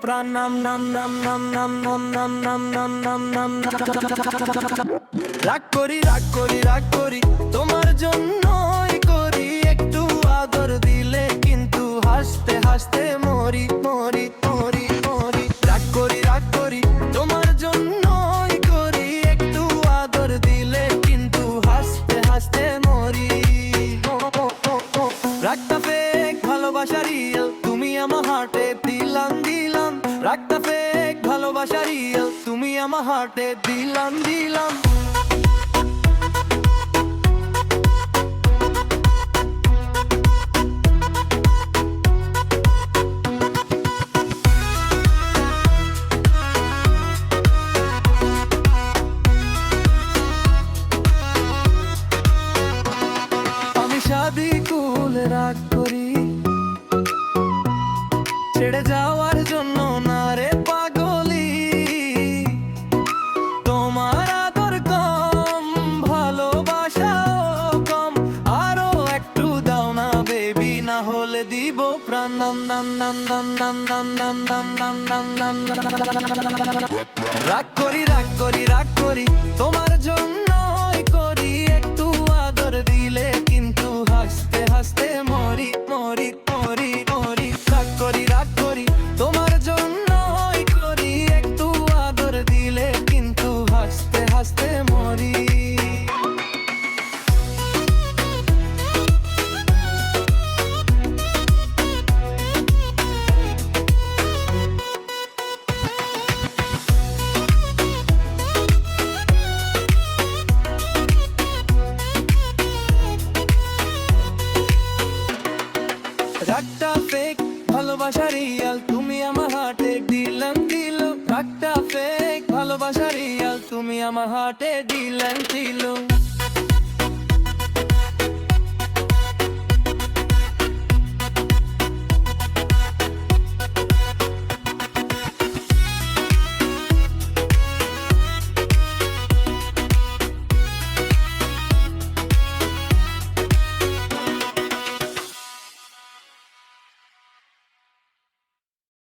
প্রাণ নাম নাম নাম নাম নাম নাম নাম নাম নাম নাম নাম নাম। রাগ করি রাগ করি রাগ করি তোমার জন্যই করি, একটু আদর দিলে কিন্তু হাসতে হাসতে মরি মরি মরি মরি। রাগ করি তোমার জন্যই করি, একটু আদর দিলে কিন্তু হাসতে হাসতে মরি। রাগটা ফেক ভালোবাসা রিয়েল, তুমি আমার হার্টে দিলাম দিলাম। রাগটা ফেক ভালোবাসা রিয়েল, তুমি আমার হার্টে দিলাম দিলাম। আমি শাদি কুল রাগ করি, ছেড়ে যাওয়ার জন্য না রে পাগলি। তোমার আদর কম, ভালোবাসাও কম, আরো একটু দাও না বেবি, না হলে দিব প্রাণ। নাম নাম নাম নাম নাম নাম নাম নাম নাম নাম নাম। রাগ করি রাগ করি রাগ করি তোমার জন্য